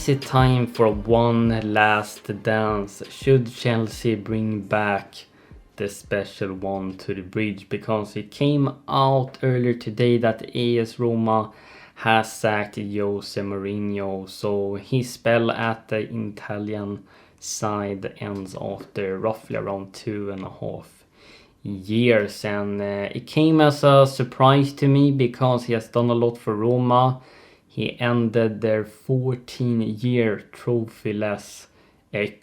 Is it time for one last dance? Should Chelsea bring back the special one to the bridge? Because it came out earlier today that AS Roma has sacked Jose Mourinho, so his spell at the Italian side ends after roughly around 2.5 years, and it came as a surprise to me because he has done a lot for Roma. He ended their 14-year trophyless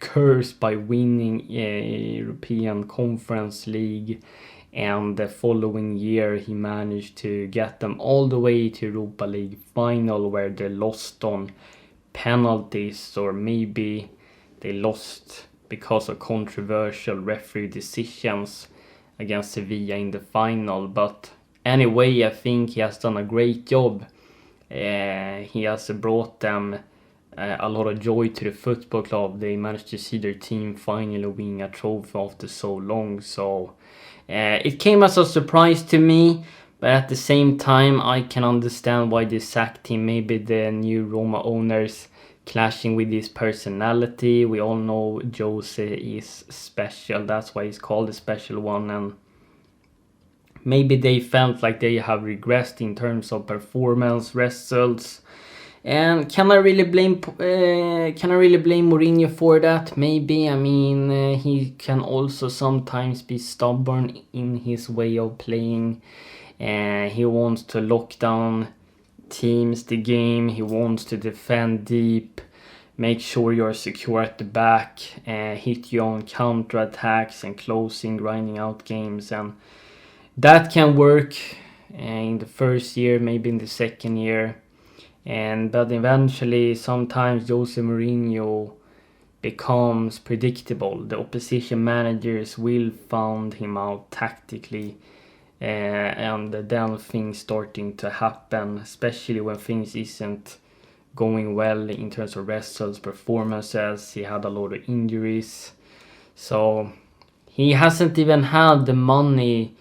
curse by winning a European Conference League, and the following year he managed to get them all the way to Europa League final, where they lost on penalties, or maybe they lost because of controversial referee decisions against Sevilla in the final. But anyway, I think he has done a great job. He has brought them a lot of joy to the football club. They managed to see their team finally win a trophy after so long. So it came as a surprise to me, but at the same time I can understand why they sacked him. Maybe the new Roma owners clashing with his personality. We all know Jose is special. That's why he's called the special one, and maybe they felt like they have regressed in terms of performance, results. And can I really blame Mourinho for that? Maybe. I mean, he can also sometimes be stubborn in his way of playing. He wants to lock down teams the game. He wants to defend deep, make sure you're secure at the back, hit you on counter attacks and closing, grinding out games, and that can work in the first year, maybe in the second year, but eventually sometimes Jose Mourinho becomes predictable. The opposition managers will find him out tactically, and then things starting to happen, especially when things isn't going well in terms of results, performances. He had a lot of injuries, so he hasn't even had the money.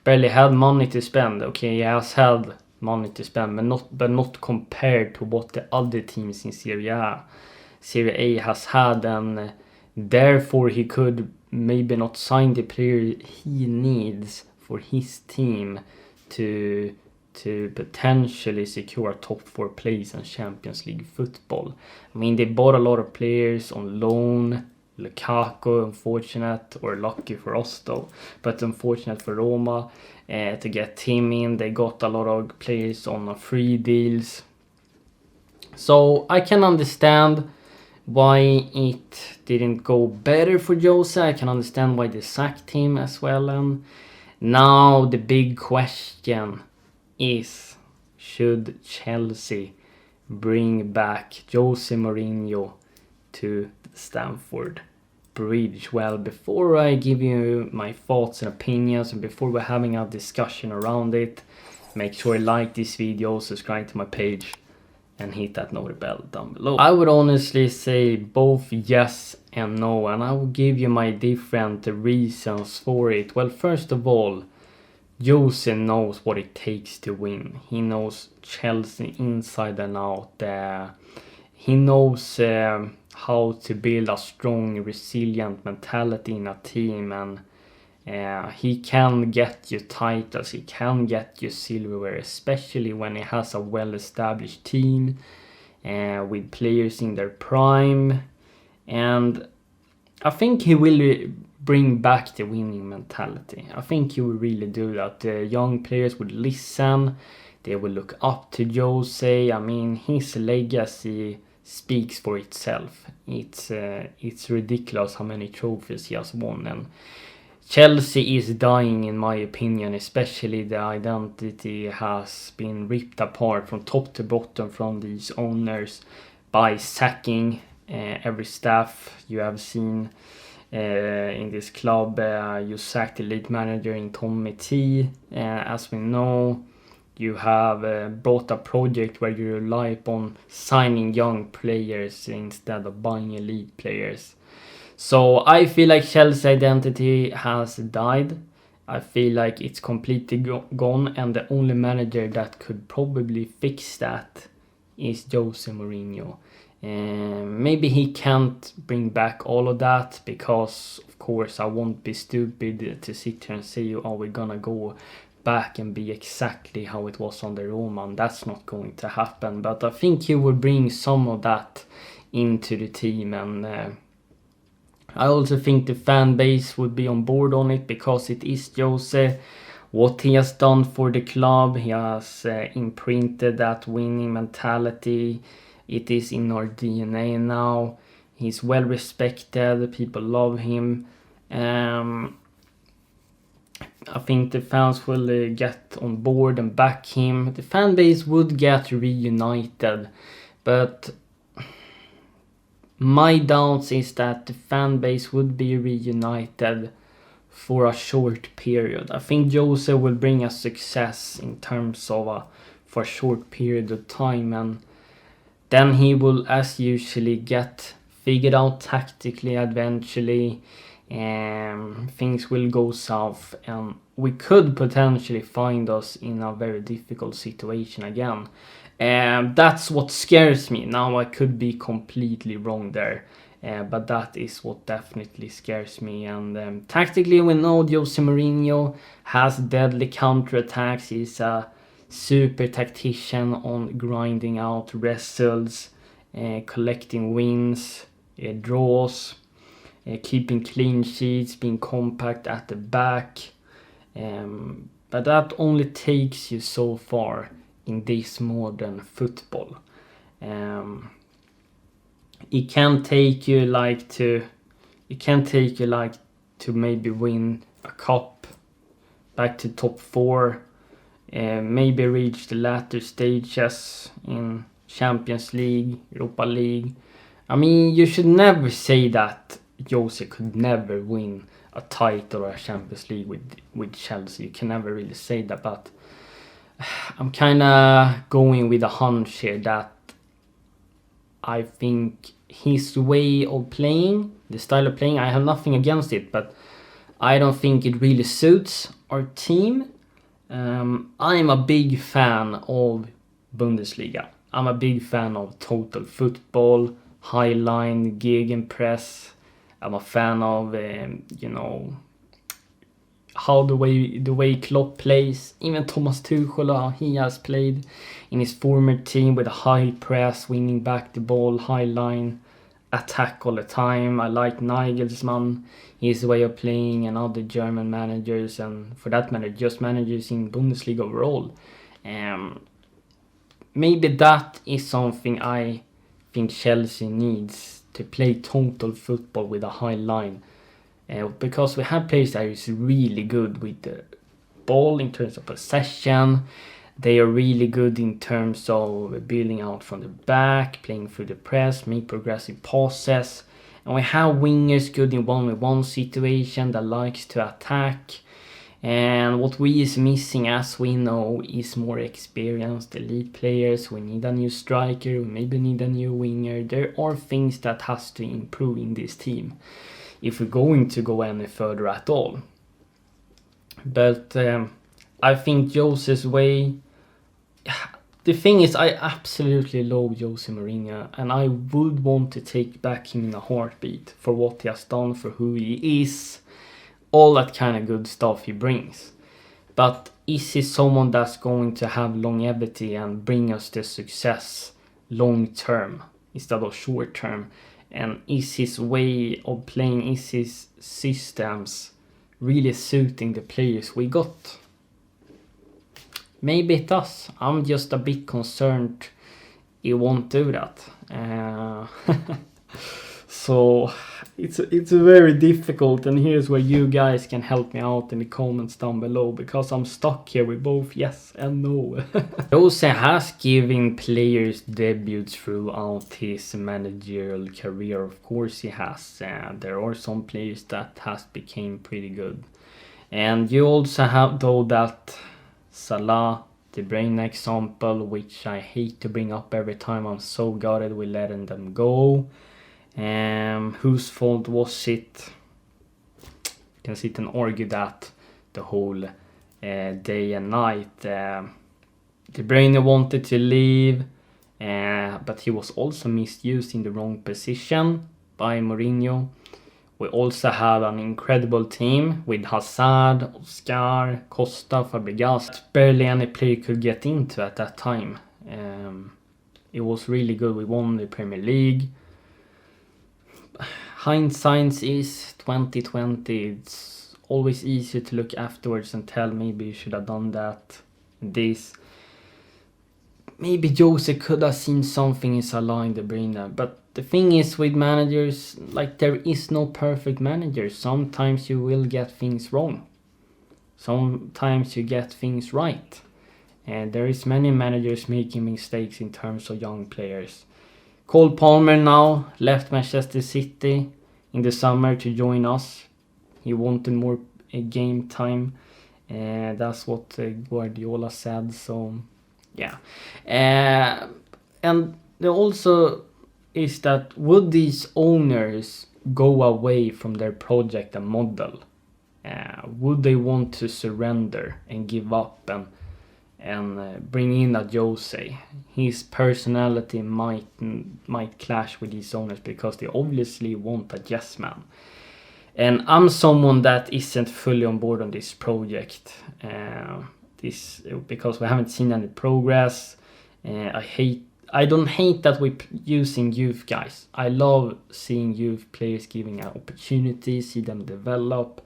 Barely had money to spend. Okay, he has had money to spend, but not compared to what the other teams in Serie A has had, and therefore he could maybe not sign the player he needs for his team to potentially secure top 4 place in Champions League football. I mean, they bought a lot of players on loan. Lukaku, unfortunate, or lucky for us though, but unfortunate for Roma to get him in. They got a lot of players on free deals, so I can understand why it didn't go better for Jose. I can understand why they sacked him as well. And now the big question is, should Chelsea bring back Jose Mourinho to Stamford Bridge? Well, before I give you my thoughts and opinions, and before we're having a discussion around it, make sure you like this video, subscribe to my page, and hit that notification bell down below. I would honestly say both yes and no, and I will give you my different reasons for it. Well, first of all, Jose knows what it takes to win. He knows Chelsea inside and out. He knows how to build a strong, resilient mentality in a team, and he can get you titles, he can get you silverware, especially when he has a well-established team with players in their prime. And I think he will bring back the winning mentality. I think he will really do that. The young players would listen, they will look up to Jose. I mean, his legacy speaks for itself. It's ridiculous how many trophies he has won, and Chelsea is dying in my opinion. Especially the identity has been ripped apart from top to bottom from these owners by sacking every staff you have seen in this club. You sacked the lead manager in Tommy T, as we know. You have brought a project where you rely upon signing young players instead of buying elite players. So I feel like Chelsea's identity has died. I feel like it's completely gone, and the only manager that could probably fix that is Jose Mourinho. Maybe he can't bring back all of that, because of course I won't be stupid to sit here and say, oh, we're gonna go back and be exactly how it was on the Roma, and that's not going to happen. But I think he will bring some of that into the team, and I also think the fan base would be on board on it, because it is Jose. What he has done for the club, he has imprinted that winning mentality. It is in our DNA now. He's well respected. People love him. I think the fans will get on board and back him. The fan base would get reunited. But my doubts is that the fan base would be reunited for a short period. I think Jose will bring us success in terms of for a short period of time, and then he will, as usually, get figured out tactically eventually, and things will go south, and we could potentially find us in a very difficult situation again. And that's what scares me. Now I could be completely wrong there, but that is what definitely scares me. And tactically, we know Jose Mourinho has deadly counterattacks. He's a super tactician on grinding out results, collecting wins, draws, keeping clean sheets, being compact at the back. But that only takes you so far in this modern football. It can take you to maybe win a cup, back to top 4. Maybe reach the latter stages in Champions League, Europa League. I mean, you should never say that Jose could never win a title or a Champions League with Chelsea. You can never really say that, but I'm kind of going with a hunch here that I think his way of playing, the style of playing, I have nothing against it, but I don't think it really suits our team. I'm a big fan of Bundesliga. I'm a big fan of total football, high line, gegenpress. I'm a fan of, how the way Klopp plays. Even Thomas Tuchel, he has played in his former team with a high press, winning back the ball, high line, attack all the time. I like Nagelsmann, his way of playing, and other German managers, and for that matter, just managers in Bundesliga overall. Maybe that is something I think Chelsea needs, to play total football with a high line. Because we have players that is really good with the ball in terms of possession. They are really good in terms of building out from the back, playing through the press, make progressive passes. And we have wingers good in one-on-one situation that likes to attack. And what we is missing, as we know, is more experienced elite players. We need a new striker, we maybe need a new winger. There are things that has to improve in this team if we're going to go any further at all. But I think Jose's way... The thing is, I absolutely love Jose Mourinho, and I would want to take back him in a heartbeat for what he has done, for who he is, all that kind of good stuff he brings. But is he someone that's going to have longevity and bring us the success long term instead of short term? And is his way of playing, is his systems really suiting the players we got? Maybe it does. I'm just a bit concerned it won't do that. So it's very difficult, and here's where you guys can help me out in the comments down below, because I'm stuck here with both yes and no. Jose has given players debuts throughout his managerial career. Of course he has. There are some players that has became pretty good. And you also have, though, that Salah, De Bruyne example, which I hate to bring up every time. I'm so gutted with letting them go. Whose fault was it? You can sit and argue that the whole day and night. De Bruyne wanted to leave. but he was also misused in the wrong position by Mourinho. We also had an incredible team with Hazard, Oscar, Costa, Fabregas. Barely any player could get into at that time. It was really good. We won the Premier League. Hindsight is 2020. It's always easier to look afterwards and tell maybe you should have done that. This. Maybe Jose could have seen something in Salah in De Bruyne, but the thing is with managers, like, there is no perfect manager. Sometimes you will get things wrong. Sometimes you get things right. And there is many managers making mistakes in terms of young players. Cole Palmer now left Manchester City in the summer to join us. He wanted more game time. That's what Guardiola said. So, yeah. And there also is that, would these owners go away from their project and model? Would they want to surrender and give up and bring in a Jose? His personality might clash with these owners because they obviously want a yes man. And I'm someone that isn't fully on board on this project. Because we haven't seen any progress. I don't hate that we're using youth guys. I love seeing youth players giving an opportunity, see them develop.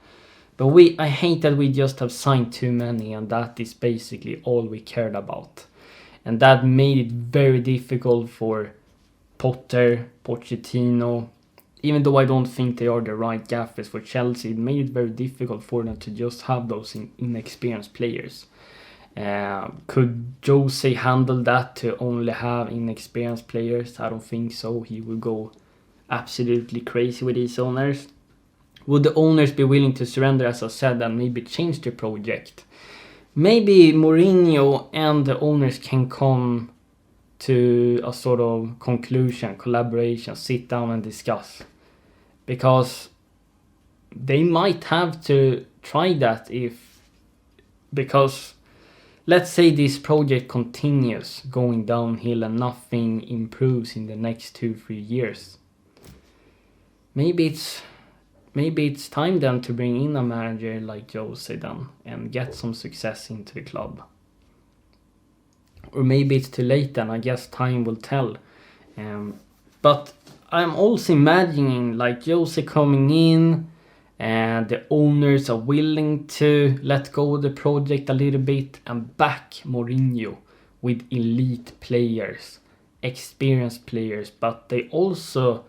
But I hate that we just have signed too many, and that is basically all we cared about. And that made it very difficult for Potter, Pochettino. Even though I don't think they are the right gaffers for Chelsea, it made it very difficult for them to just have those inexperienced players. Could Jose handle that, to only have inexperienced players? I don't think so. He would go absolutely crazy with these owners. Would the owners be willing to surrender, as I said, and maybe change the project? Maybe Mourinho and the owners can come to a sort of conclusion, collaboration, sit down and discuss. Because they might have to try that because let's say this project continues going downhill and nothing improves in the next 2-3 years. Maybe it's time then to bring in a manager like Jose then and get some success into the club. Or maybe it's too late then. I guess time will tell. But I'm also imagining like Jose coming in, and the owners are willing to let go of the project a little bit and back Mourinho with elite players, experienced players, but they also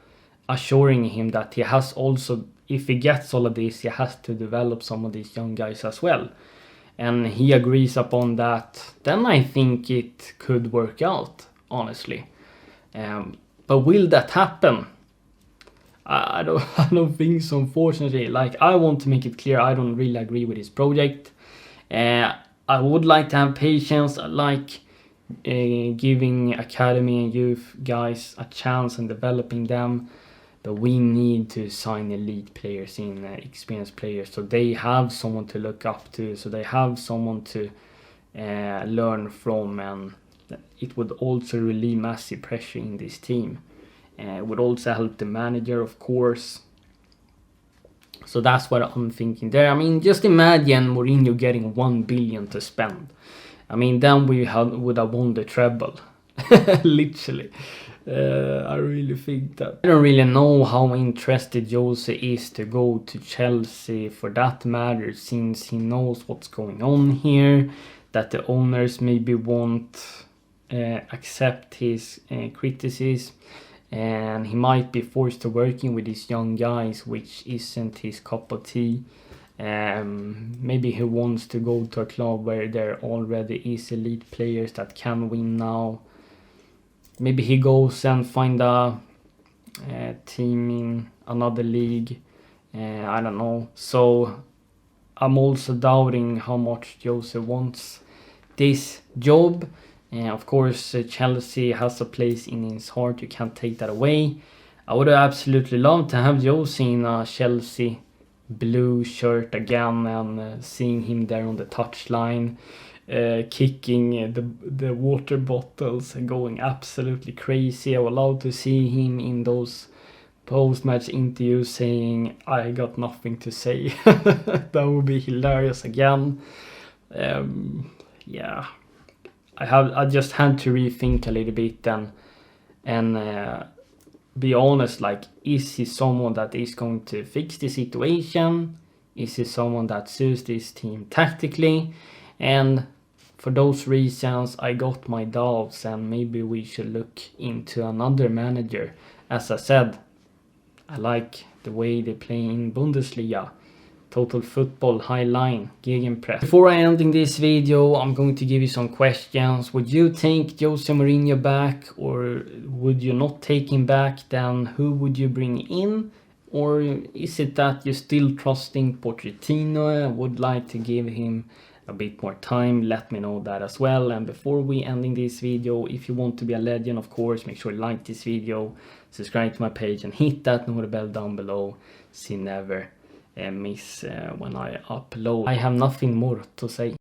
assuring him that he has also, if he gets all of this, he has to develop some of these young guys as well. And he agrees upon that, then I think it could work out, honestly. But will that happen? I don't think so, unfortunately. Like, I want to make it clear, I don't really agree with this project. I would like to have patience. I like giving academy and youth guys a chance and developing them. But we need to sign elite players in, experienced players, so they have someone to look up to, so they have someone to learn from, and it would also relieve massive pressure in this team. It would also help the manager, of course. So that's what I'm thinking there. I mean, just imagine Mourinho getting 1 billion to spend. I mean, then we would have won the treble. Literally. I really think that. I don't really know how interested Jose is to go to Chelsea for that matter, since he knows what's going on here, that the owners maybe won't accept his criticism, and he might be forced to working with these young guys, which isn't his cup of tea. Maybe he wants to go to a club where there already is elite players that can win now. Maybe he goes and find a team in another league. I don't know. So I'm also doubting how much Jose wants this job. Of course, Chelsea has a place in his heart. You can't take that away. I would have absolutely loved to have Jose in a Chelsea blue shirt again, and seeing him there on the touchline. kicking the water bottles and going absolutely crazy. I would love to see him in those post-match interviews saying, I got nothing to say. That would be hilarious again. Yeah, I just had to rethink a little bit and be honest, like, is he someone that is going to fix the situation? Is he someone that suits this team tactically? And for those reasons, I got my doubts, and maybe we should look into another manager. As I said, I like the way they play in Bundesliga. Total football, high line, gegenpress. Before I ending this video, I'm going to give you some questions. Would you take Jose Mourinho back, or would you not take him back? Then who would you bring in? Or is it that you're still trusting Pochettino and would like to give him a bit more time? Let me know that as well. And before we ending this video, if you want to be a legend, of course, make sure you like this video, subscribe to my page, and hit that notification bell down below so you never miss when I upload. I have nothing more to say.